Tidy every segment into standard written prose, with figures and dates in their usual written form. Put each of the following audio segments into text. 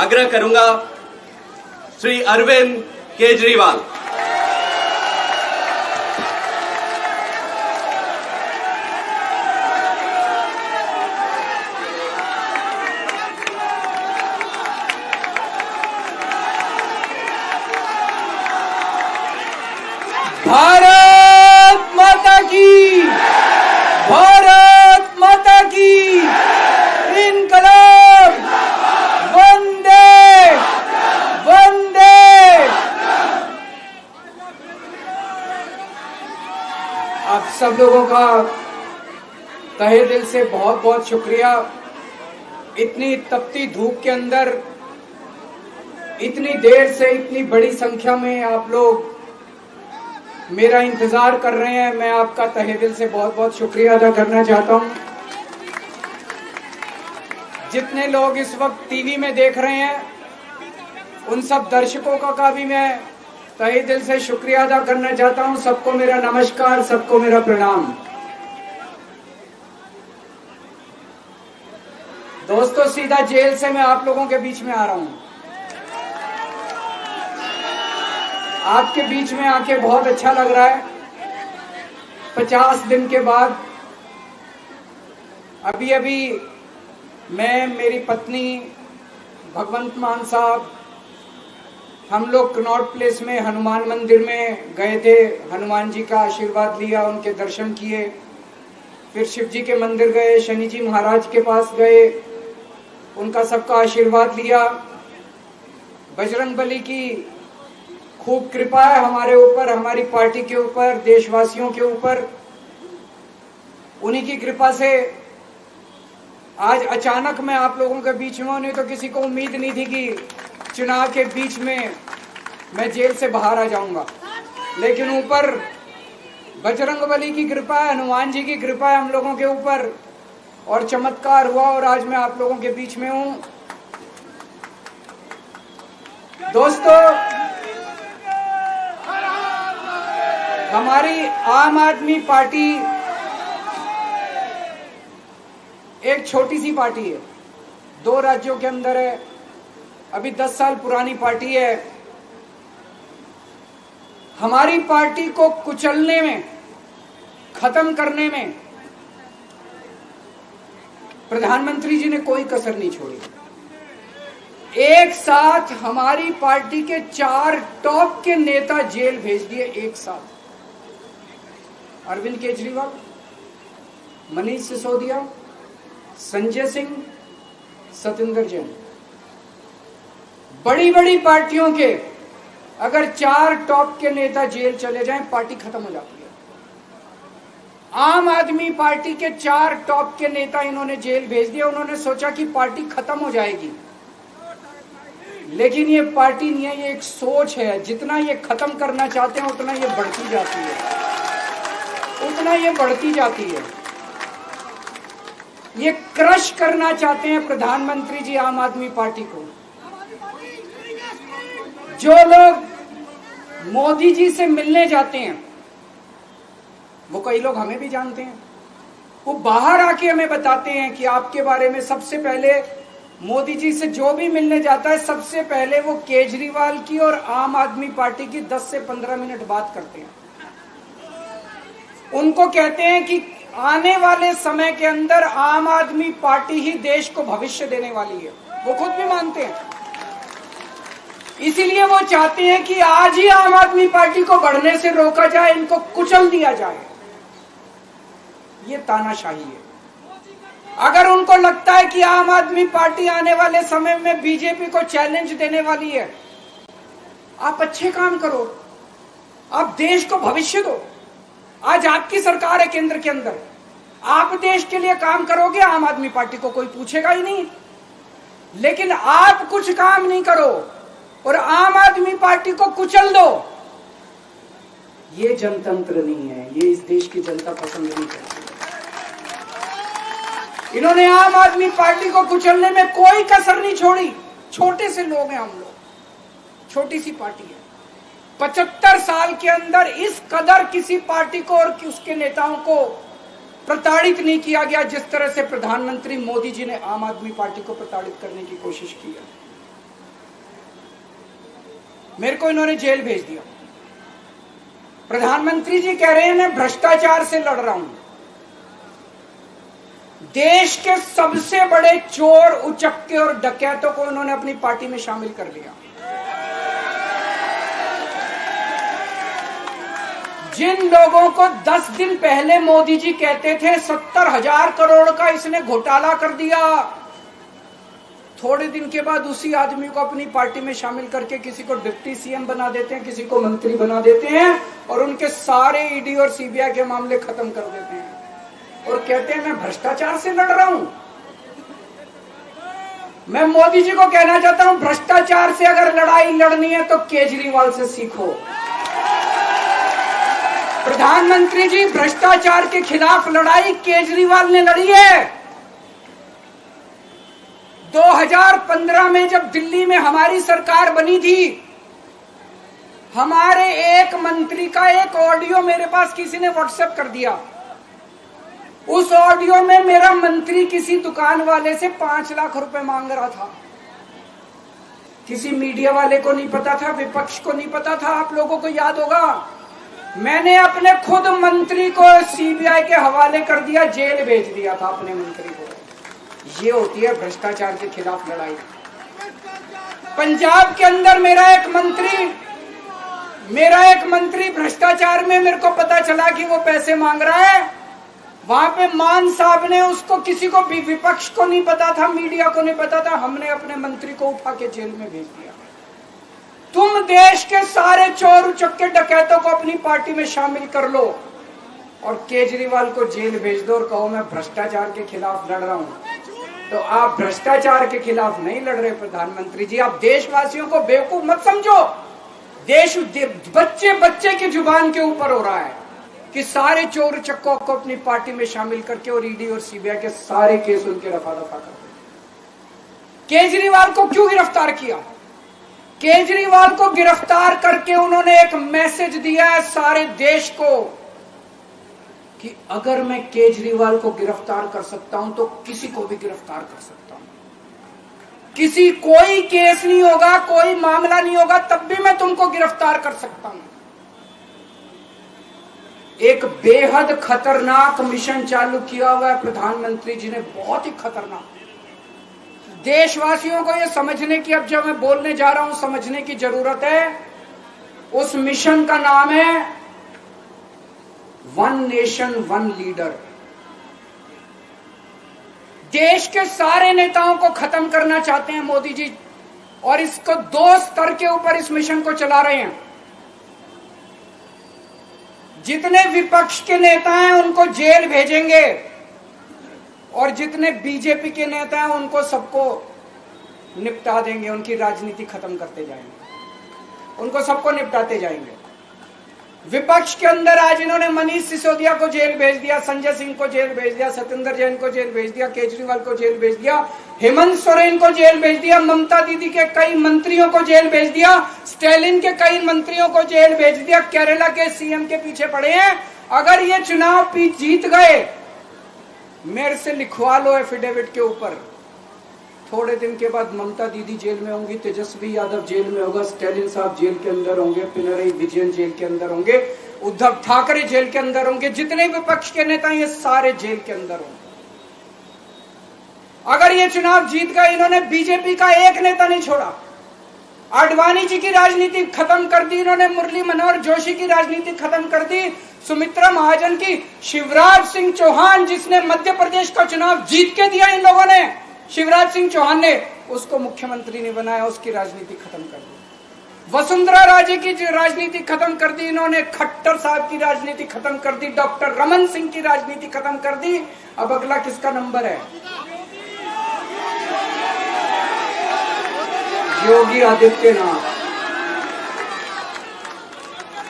आग्रह करूंगा श्री अरविंद केजरीवाल। भारत माता की, भारत माता की, इनकलाब, वंदे वंदे। आप सब लोगों का तहे दिल से बहुत बहुत शुक्रिया। इतनी तपती धूप के अंदर इतनी देर से इतनी बड़ी संख्या में आप लोग मेरा इंतजार कर रहे हैं। मैं आपका तहे दिल से बहुत बहुत शुक्रिया अदा करना चाहता हूं। जितने लोग इस वक्त टीवी में देख रहे हैं उन सब दर्शकों का भी मैं तहे दिल से शुक्रिया अदा करना चाहता हूं। सबको मेरा नमस्कार, सबको मेरा प्रणाम। दोस्तों, सीधा जेल से मैं आप लोगों के बीच में आ रहा हूं। आपके बीच में आके बहुत अच्छा लग रहा है। 50 दिन के बाद अभी मैं, मेरी पत्नी भगवंत मान साहब, हम लोग कनॉट प्लेस में हनुमान मंदिर में गए थे। हनुमान जी का आशीर्वाद लिया, उनके दर्शन किए। फिर शिव जी के मंदिर गए, शनि जी महाराज के पास गए, उनका सबका आशीर्वाद लिया। बजरंग बली की खूब कृपा है हमारे ऊपर, हमारी पार्टी के ऊपर, देशवासियों के ऊपर। उन्हीं की कृपा से आज अचानक मैं आप लोगों के बीच में हूं। नहीं तो किसी को उम्मीद नहीं थी कि चुनाव के बीच में मैं जेल से बाहर आ जाऊंगा। लेकिन ऊपर बजरंग बली की कृपा है, हनुमान जी की कृपा है हम लोगों के ऊपर, और चमत्कार हुआ और आज मैं आप लोगों के बीच में हूं। दोस्तों, हमारी आम आदमी पार्टी एक छोटी सी पार्टी है, 2 राज्यों के अंदर है, अभी 10 साल पुरानी पार्टी है। हमारी पार्टी को कुचलने में, खत्म करने में प्रधानमंत्री जी ने कोई कसर नहीं छोड़ी। एक साथ हमारी पार्टी के 4 टॉप के नेता जेल भेज दिए एक साथ। अरविंद केजरीवाल, मनीष सिसोदिया, संजय सिंह, सतिंदर जैन। बड़ी बड़ी पार्टियों के अगर 4 टॉप के नेता जेल चले जाएं, पार्टी खत्म हो जाती है। आम आदमी पार्टी के 4 टॉप के नेता इन्होंने जेल भेज दिया। उन्होंने सोचा कि पार्टी खत्म हो जाएगी, लेकिन ये पार्टी नहीं है, ये एक सोच है। जितना ये खत्म करना चाहते हैं उतना ये बढ़ती जाती है, उतना ये बढ़ती जाती है। ये क्रश करना चाहते हैं प्रधानमंत्री जी आम आदमी पार्टी को। जो लोग मोदी जी से मिलने जाते हैं, वो कई लोग हमें भी जानते हैं, वो बाहर आके हमें बताते हैं कि आपके बारे में सबसे पहले मोदी जी से जो भी मिलने जाता है, सबसे पहले वो केजरीवाल की और आम आदमी पार्टी की 10 से 15 मिनट बात करते हैं। उनको कहते हैं कि आने वाले समय के अंदर आम आदमी पार्टी ही देश को भविष्य देने वाली है। वो खुद भी मानते हैं। इसीलिए वो चाहते हैं कि आज ही आम आदमी पार्टी को बढ़ने से रोका जाए, इनको कुचल दिया जाए। ये तानाशाही है। अगर उनको लगता है कि आम आदमी पार्टी आने वाले समय में बीजेपी को चैलेंज देने वाली है, आप अच्छे काम करो, आप देश को भविष्य दो। आज आपकी सरकार है केंद्र के अंदर, आप देश के लिए काम करोगे, आम आदमी पार्टी को कोई पूछेगा ही नहीं। लेकिन आप कुछ काम नहीं करो और आम आदमी पार्टी को कुचल दो, ये जनतंत्र नहीं है, ये इस देश की जनता पसंद नहीं करती। इन्होंने आम आदमी पार्टी को कुचलने में कोई कसर नहीं छोड़ी। छोटे से लोग हैं हम लोग, छोटी सी पार्टी है। 75 साल के अंदर इस कदर किसी पार्टी को और उसके नेताओं को प्रताड़ित नहीं किया गया जिस तरह से प्रधानमंत्री मोदी जी ने आम आदमी पार्टी को प्रताड़ित करने की कोशिश की है। मेरे को इन्होंने जेल भेज दिया। प्रधानमंत्री जी कह रहे हैं मैं भ्रष्टाचार से लड़ रहा हूं। देश के सबसे बड़े चोर, उचक्के और डकैतों को उन्होंने अपनी पार्टी में शामिल कर लिया। जिन लोगों को 10 दिन पहले मोदी जी कहते थे 70,000 करोड़ का इसने घोटाला कर दिया, थोड़े दिन के बाद उसी आदमी को अपनी पार्टी में शामिल करके किसी को डिप्टी सीएम बना देते हैं, किसी को मंत्री बना देते हैं और उनके सारे ईडी और सीबीआई के मामले खत्म कर देते हैं और कहते हैं मैं भ्रष्टाचार से लड़ रहा हूं। मैं मोदी जी को कहना चाहता हूं, भ्रष्टाचार से अगर लड़ाई लड़नी है तो केजरीवाल से सीखो। प्रधानमंत्री जी, भ्रष्टाचार के खिलाफ लड़ाई केजरीवाल ने लड़ी है। 2015 में जब दिल्ली में हमारी सरकार बनी थी, हमारे एक मंत्री का एक ऑडियो मेरे पास किसी ने व्हाट्सएप कर दिया। उस ऑडियो में मेरा मंत्री किसी दुकान वाले से 5 लाख रुपए मांग रहा था। किसी मीडिया वाले को नहीं पता था, विपक्ष को नहीं पता था। आप लोगों को याद होगा, मैंने अपने खुद मंत्री को सीबीआई के हवाले कर दिया, जेल भेज दिया था अपने मंत्री को। ये होती है भ्रष्टाचार के खिलाफ लड़ाई। पंजाब के अंदर मेरा एक मंत्री भ्रष्टाचार में, मेरे को पता चला कि वो पैसे मांग रहा है। वहां पे मान साहब ने उसको, किसी को भी, विपक्ष को नहीं पता था, मीडिया को नहीं पता था, हमने अपने मंत्री को उठा के जेल में भेज दिया। तुम देश के सारे चोर उचक्के डकैतों को अपनी पार्टी में शामिल कर लो और केजरीवाल को जेल भेज दो और कहो मैं भ्रष्टाचार के खिलाफ लड़ रहा हूं। तो आप भ्रष्टाचार के खिलाफ नहीं लड़ रहे प्रधानमंत्री जी। आप देशवासियों को बेवकूफ मत समझो। देश बच्चे बच्चे की जुबान के ऊपर हो रहा है कि सारे चोर चक्कों को अपनी पार्टी में शामिल करके और ईडी और सीबीआई के सारे केस उनके रफा दफा कर दे। केजरीवाल को क्यों गिरफ्तार किया? केजरीवाल को गिरफ्तार करके उन्होंने एक मैसेज दिया है सारे देश को कि अगर मैं केजरीवाल को गिरफ्तार कर सकता हूं तो किसी को भी गिरफ्तार कर सकता हूं। कोई केस नहीं होगा, कोई मामला नहीं होगा, तब भी मैं तुमको गिरफ्तार कर सकता हूं। एक बेहद खतरनाक मिशन चालू किया हुआ है प्रधानमंत्री जी ने, बहुत ही खतरनाक। देशवासियों को यह समझने की, अब जब मैं बोलने जा रहा हूं, समझने की जरूरत है। उस मिशन का नाम है वन नेशन वन लीडर। देश के सारे नेताओं को खत्म करना चाहते हैं मोदी जी और इसको 2 स्तर के ऊपर इस मिशन को चला रहे हैं। जितने विपक्ष के नेता हैं उनको जेल भेजेंगे और जितने बीजेपी के नेता हैं उनको सबको निपटा देंगे, उनकी राजनीति खत्म करते जाएंगे, उनको सबको निपटाते जाएंगे। विपक्ष के अंदर आज इन्होंने मनीष सिसोदिया को जेल भेज दिया, संजय सिंह को जेल भेज दिया, सत्येंद्र जैन को जेल भेज दिया, केजरीवाल को जेल भेज दिया, हेमंत सोरेन को जेल भेज दिया, ममता दीदी के कई मंत्रियों को जेल भेज दिया, स्टालिन के कई मंत्रियों को जेल भेज दिया, केरला के सीएम के पीछे पड़े हैं। अगर ये चुनाव जीत गए, मेरे से लिखवा लो एफिडेविट के ऊपर, थोड़े दिन के बाद ममता दीदी जेल में होंगी, तेजस्वी यादव जेल में होगा, स्टालिन साहब जेल के अंदर होंगे, पिनरई विजयन जेल के अंदर होंगे, उद्धव ठाकरे जेल के अंदर होंगे, जितने विपक्ष के नेता ये सारे जेल के अंदर होंगे। अगर ये चुनाव जीत गए, इन्होंने बीजेपी का एक नेता नहीं छोड़ा। आडवाणी जी की राजनीति खत्म कर दी इन्होंने, मुरली मनोहर जोशी की राजनीति खत्म कर दी, सुमित्रा महाजन की, शिवराज सिंह चौहान जिसने मध्य प्रदेश का चुनाव जीत के दिया इन लोगों ने, शिवराज सिंह चौहान ने उसको मुख्यमंत्री नहीं बनाया, उसकी राजनीति खत्म कर दी। वसुंधरा राजे की राजनीति खत्म कर दी इन्होंने, खट्टर साहब की राजनीति खत्म कर दी, डॉक्टर रमन सिंह की राजनीति खत्म कर दी। अब अगला किसका नंबर है? योगी आदित्यनाथ।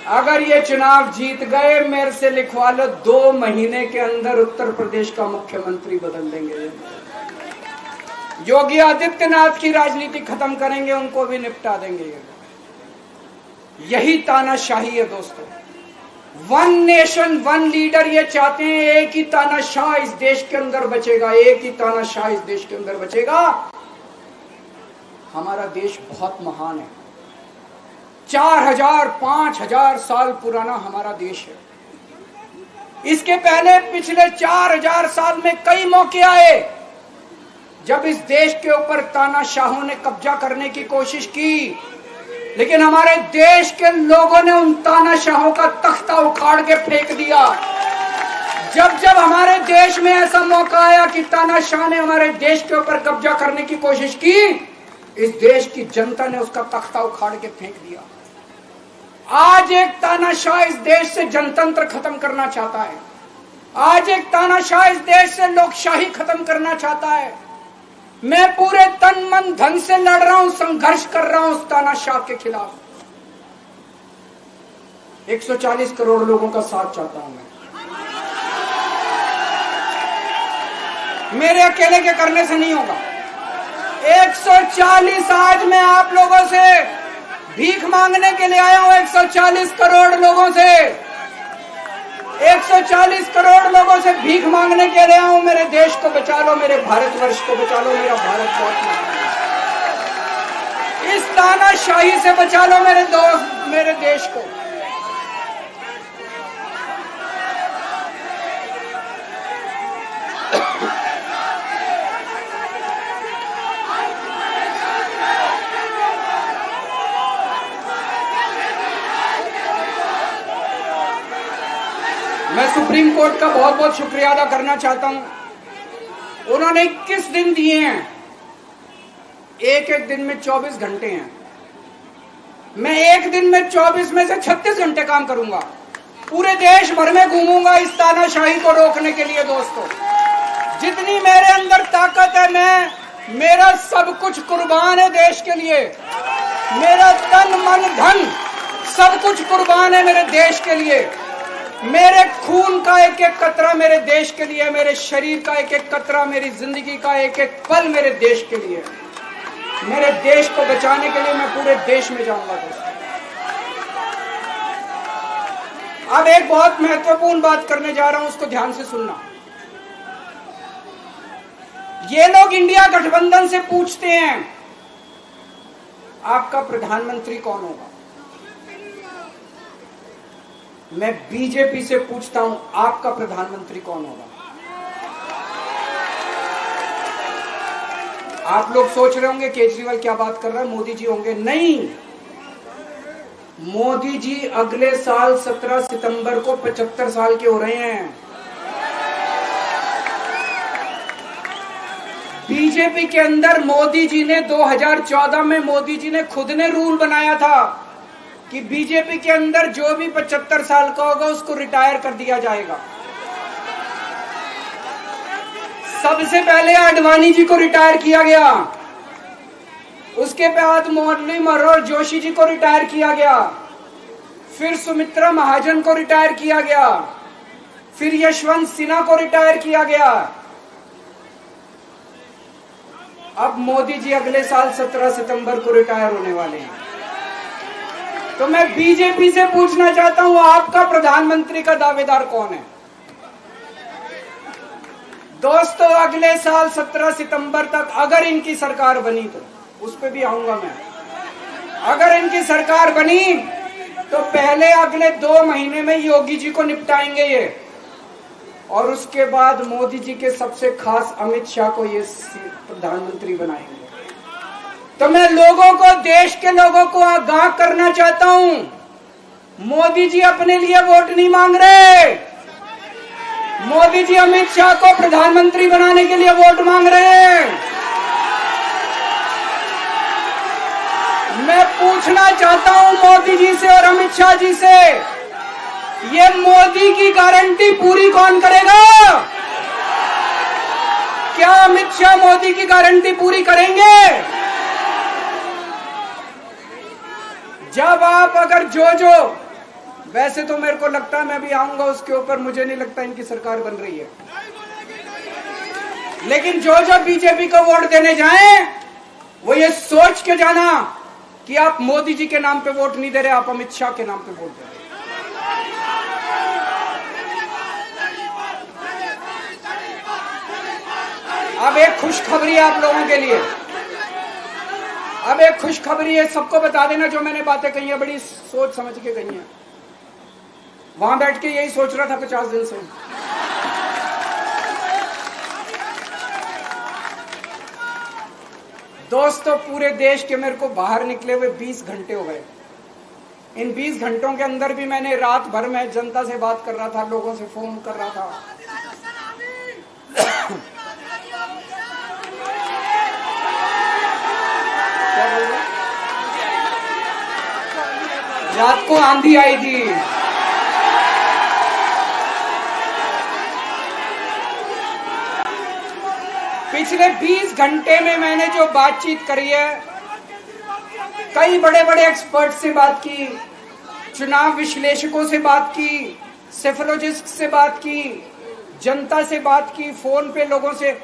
अगर ये चुनाव जीत गए, मेरे से लिखवा लो, 2 महीने के अंदर उत्तर प्रदेश का मुख्यमंत्री बदल देंगे। योगी आदित्यनाथ की राजनीति खत्म करेंगे, उनको भी निपटा देंगे। यही तानाशाही है दोस्तों। वन नेशन वन लीडर ये चाहते हैं, एक ही तानाशाह इस देश के अंदर बचेगा, एक ही तानाशाह इस देश के अंदर बचेगा। हमारा देश बहुत महान है, 4000 5000 साल पुराना हमारा देश है। इसके पहले पिछले 4000 साल में कई मौके आए जब इस देश के ऊपर तानाशाहों ने कब्जा करने की कोशिश की, लेकिन हमारे देश के लोगों ने उन तानाशाहों का तख्ता उखाड़ के फेंक दिया। जब जब हमारे देश में ऐसा मौका आया कि तानाशाह ने हमारे देश के ऊपर कब्जा करने की कोशिश की, इस देश की जनता ने उसका तख्ता उखाड़ के फेंक दिया। आज एक तानाशाह इस देश से जनतंत्र खत्म करना चाहता है। आज एक तानाशाह इस देश से लोकशाही खत्म करना चाहता है। मैं पूरे तन मन धन से लड़ रहा हूं, संघर्ष कर रहा हूं उस तानाशाह के खिलाफ। 140 करोड़ लोगों का साथ चाहता हूं मैं। मेरे अकेले के करने से नहीं होगा। 140 आज मैं आप लोगों से भीख मांगने के लिए आया हूं। 140 करोड़ लोगों से 140 करोड़ लोगों से भीख मांगने के लिए आया हूं। मेरे देश को बचा लो, मेरे भारतवर्ष को बचा लो, मेरा भारत बहुत महान है। इस तानाशाही से बचा लो मेरे दोस्त, मेरे देश को। मैं सुप्रीम कोर्ट का बहुत बहुत शुक्रिया अदा करना चाहता हूं। उन्होंने 21 दिन दिए हैं, एक एक दिन में 24 घंटे हैं। मैं एक दिन में 24 में से 36 घंटे काम करूंगा। पूरे देश भर में घूमूंगा इस तानाशाही को रोकने के लिए। दोस्तों, जितनी मेरे अंदर ताकत है, मेरा सब कुछ कुर्बान है देश के लिए। मेरा तन मन धन सब कुछ कुर्बान है मेरे देश के लिए। मेरे खून का एक एक कतरा मेरे देश के लिए, मेरे शरीर का एक एक कतरा, मेरी जिंदगी का एक एक पल मेरे देश के लिए। मेरे देश को बचाने के लिए मैं पूरे देश में जाऊंगा। दोस्तों, अब एक बहुत महत्वपूर्ण बात करने जा रहा हूं, उसको ध्यान से सुनना। ये लोग इंडिया गठबंधन से पूछते हैं आपका प्रधानमंत्री कौन होगा। मैं बीजेपी से पूछता हूं आपका प्रधानमंत्री कौन होगा। आप लोग सोच रहे होंगे केजरीवाल क्या बात कर रहा है, मोदी जी होंगे। नहीं, मोदी जी अगले साल 17 सितंबर को 75 साल के हो रहे हैं। बीजेपी के अंदर मोदी जी ने 2014 में मोदी जी ने खुद ने रूल बनाया था कि बीजेपी के अंदर जो भी 75 साल का होगा उसको रिटायर कर दिया जाएगा। सबसे पहले आडवाणी जी को रिटायर किया गया, उसके बाद मुरली मनोहर जोशी जी को रिटायर किया गया, फिर सुमित्रा महाजन को रिटायर किया गया, फिर यशवंत सिन्हा को रिटायर किया गया। अब मोदी जी अगले साल 17 सितंबर को रिटायर होने वाले हैं। तो मैं बीजेपी से पूछना चाहता हूं आपका प्रधानमंत्री का दावेदार कौन है। दोस्तों, अगले साल 17 सितंबर तक अगर इनकी सरकार बनी, तो उस पे भी आऊंगा मैं। अगर इनकी सरकार बनी तो पहले अगले 2 महीने में योगी जी को निपटाएंगे ये, और उसके बाद मोदी जी के सबसे खास अमित शाह को ये प्रधानमंत्री बनाएंगे। तो मैं लोगों को, देश के लोगों को आगाह करना चाहता हूं, मोदी जी अपने लिए वोट नहीं मांग रहे। मोदी जी अमित शाह को प्रधानमंत्री बनाने के लिए वोट मांग रहे हैं। मैं पूछना चाहता हूं मोदी जी से और अमित शाह जी से, ये मोदी की गारंटी पूरी कौन करेगा? क्या अमित शाह मोदी की गारंटी पूरी करेंगे? जब आप अगर जो वैसे तो मेरे को लगता है मैं भी आऊंगा उसके ऊपर, मुझे नहीं लगता इनकी सरकार बन रही है, लेकिन जो बीजेपी को वोट देने जाएं वो ये सोच के जाना कि आप मोदी जी के नाम पे वोट नहीं दे रहे, आप अमित शाह के नाम पे वोट दे रहे। अब एक खुशखबरी आप लोगों के लिए, अब एक खुशखबरी है, सबको बता देना, जो मैंने बातें कही है बड़ी सोच समझ के कही है। वहां बैठ के यही सोच रहा था 50 दिन से। दोस्तों, पूरे देश के मेरे को बाहर निकले हुए 20 घंटे हो गए। इन 20 घंटों के अंदर भी मैंने रात भर में जनता से बात कर रहा था, लोगों से फोन कर रहा था। रात को आंधी आई थी। पिछले 20 घंटे में मैंने जो बातचीत करी है, कई बड़े बड़े एक्सपर्ट से बात की, चुनाव विश्लेषकों से बात की, सेफोलॉजिस्ट से बात की, जनता से बात की, फोन पे लोगों से।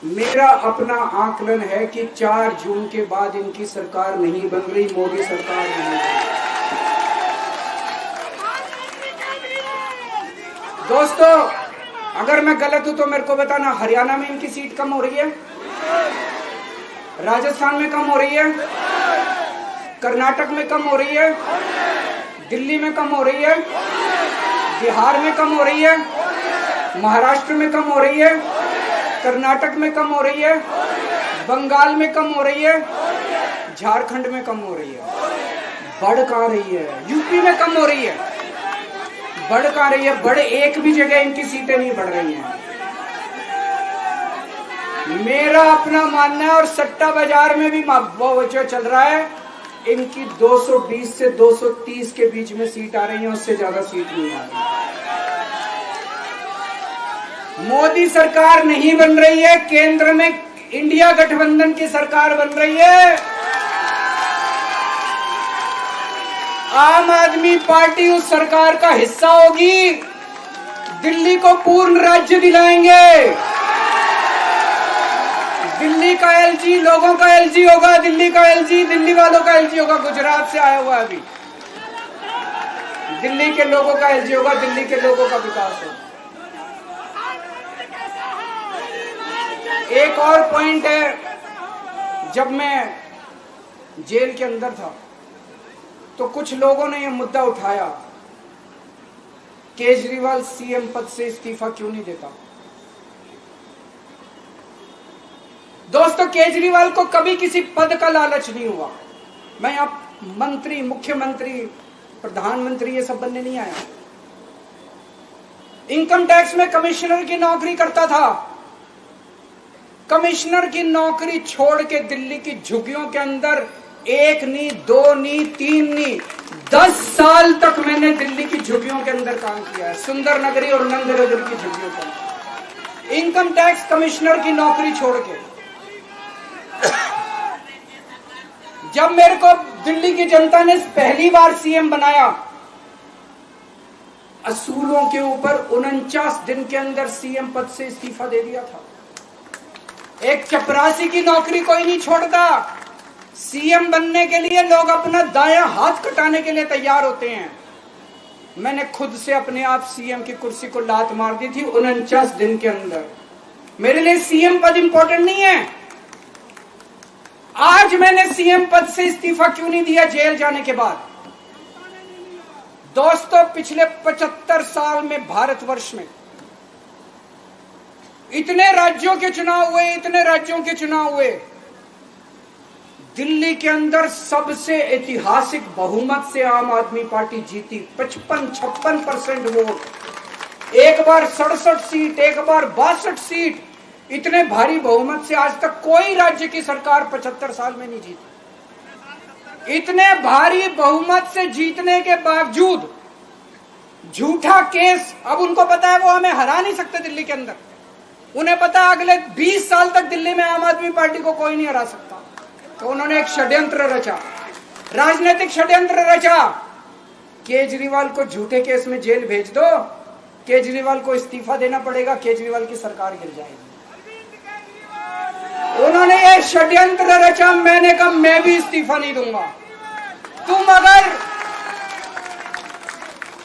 मेरा अपना आकलन है कि 4 जून के बाद इनकी सरकार नहीं बन रही, मोदी सरकार नहीं बन रही। दोस्तों, अगर मैं गलत हूं तो मेरे को बताना। हरियाणा में इनकी सीट कम हो रही है, राजस्थान में कम हो रही है, कर्नाटक में कम हो रही है, दिल्ली में कम हो रही है, बिहार में कम हो रही है, महाराष्ट्र में कम हो रही है, कर्नाटक में कम हो रही है, बंगाल में कम हो रही है, झारखंड में कम हो रही है। बढ़ कहां रही है? यूपी में कम हो रही है, बढ़ कहां रही है? बड़े एक भी जगह इनकी सीटें नहीं बढ़ रही हैं। मेरा अपना मानना है, और सट्टा बाजार में भी वो जो चल रहा है, इनकी 220 से 230 के बीच में सीट आ रही है, उससे ज्यादा सीट नहीं आ रही। मोदी सरकार नहीं बन रही है, केंद्र में इंडिया गठबंधन की सरकार बन रही है। आम आदमी पार्टी उस सरकार का हिस्सा होगी। दिल्ली को पूर्ण राज्य दिलाएंगे। दिल्ली का एलजी लोगों का एलजी होगा, दिल्ली का एलजी दिल्ली वालों का एलजी होगा। गुजरात से आया हुआ अभी, दिल्ली के लोगों का एलजी होगा, दिल्ली के लोगों का विकास होगा। एक और पॉइंट है, जब मैं जेल के अंदर था तो कुछ लोगों ने यह मुद्दा उठाया, केजरीवाल सीएम पद से इस्तीफा क्यों नहीं देता। दोस्तों, केजरीवाल को कभी किसी पद का लालच नहीं हुआ। मैं आप मंत्री, मुख्यमंत्री, प्रधानमंत्री ये सब बनने नहीं आया। इनकम टैक्स में कमिश्नर की नौकरी करता था। कमिश्नर की नौकरी छोड़ के दिल्ली की झुग्गियों के अंदर 1 नहीं, 2 नहीं, 3 नहीं, 10 साल तक मैंने दिल्ली की झुग्गियों के अंदर काम किया है, सुंदर नगरी और नंदनगर की झुग्गियों के अंदर। इनकम टैक्स कमिश्नर की नौकरी छोड़ के जब मेरे को दिल्ली की जनता ने पहली बार सीएम बनाया, असूलों के ऊपर 49 दिन के अंदर सीएम पद से इस्तीफा दे दिया था। एक चपरासी की नौकरी कोई नहीं छोड़ता। सीएम बनने के लिए लोग अपना दायां हाथ कटाने के लिए तैयार होते हैं। मैंने खुद से अपने आप सीएम की कुर्सी को लात मार दी थी 49 दिन के अंदर। मेरे लिए सीएम पद इंपॉर्टेंट नहीं है। आज मैंने सीएम पद से इस्तीफा क्यों नहीं दिया जेल जाने के बाद? दोस्तों, पिछले 75 साल में भारतवर्ष में इतने राज्यों के चुनाव हुए, इतने राज्यों के चुनाव हुए, दिल्ली के अंदर सबसे ऐतिहासिक बहुमत से आम आदमी पार्टी जीती। 55-56% वोट, एक बार 67 सीट, एक बार 62 सीट। इतने भारी बहुमत से आज तक कोई राज्य की सरकार 75 साल में नहीं जीती। इतने भारी बहुमत से जीतने के बावजूद झूठा केस, अब उनको पता है वो हमें हरा नहीं सकते दिल्ली के अंदर। उन्हें पता है अगले 20 साल तक दिल्ली में आम आदमी पार्टी को कोई नहीं हरा सकता। तो उन्होंने एक षड्यंत्र रचा, राजनीतिक षड्यंत्र रचा। केजरीवाल को झूठे केस में जेल भेज दो, केजरीवाल को इस्तीफा देना पड़ेगा, केजरीवाल की सरकार गिर जाएगी। उन्होंने ये षड्यंत्र रचा। मैंने कहा मैं भी इस्तीफा नहीं दूंगा।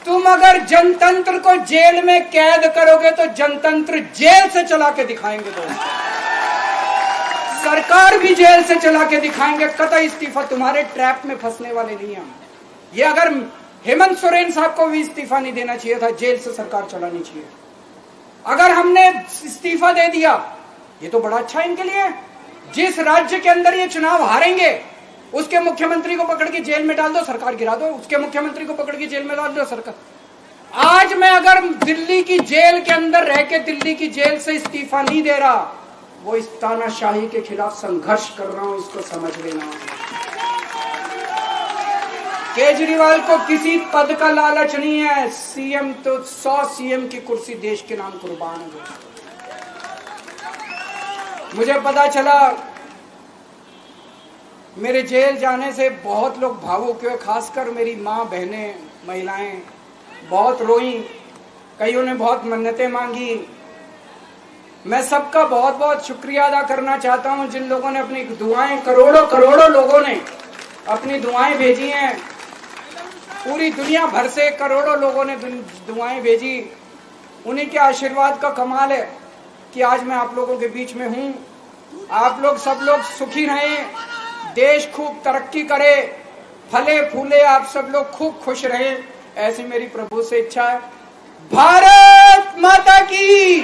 तुम अगर जनतंत्र को जेल में कैद करोगे तो जनतंत्र जेल से चला के दिखाएंगे। दोस्तों, सरकार भी जेल से चला के दिखाएंगे, कतई इस्तीफा, तुम्हारे ट्रैप में फंसने वाले नहीं हम। ये अगर हेमंत सोरेन साहब को भी इस्तीफा नहीं देना चाहिए था, जेल से सरकार चलानी चाहिए। अगर हमने इस्तीफा दे दिया, ये तो बड़ा अच्छा इनके लिए। जिस राज्य के अंदर ये चुनाव हारेंगे उसके मुख्यमंत्री को पकड़ के जेल में डाल दो, सरकार गिरा दो, उसके मुख्यमंत्री को पकड़ के जेल में डाल दो, सरकार। आज मैं अगर दिल्ली की जेल के अंदर रह के दिल्ली की जेल से इस्तीफा नहीं दे रहा, वो इस तानाशाही के खिलाफ संघर्ष कर रहा हूं, इसको समझ लेना। केजरीवाल को किसी पद का लालच नहीं है, सीएम तो 100 सीएम की कुर्सी देश के नाम कुर्बान हो गई। मुझे पता चला मेरे जेल जाने से बहुत लोग भावुक हुए, खासकर मेरी माँ, बहनें, महिलाएं बहुत रोई, कईयों ने बहुत मन्नतें मांगी। मैं सबका बहुत बहुत शुक्रिया अदा करना चाहता हूं जिन लोगों ने अपनी दुआएं, करोड़ों लोगों ने अपनी दुआएं भेजी हैं। पूरी दुनिया भर से करोड़ों लोगों ने दुआएं भेजी। उन्हीं के आशीर्वाद का कमाल है कि आज मैं आप लोगों के बीच में हूं। आप लोग सब लोग सुखी रहें, देश खूब तरक्की करे, फले फूले, आप सब लोग खूब खुश रहें, ऐसी मेरी प्रभु से इच्छा है। भारत माता की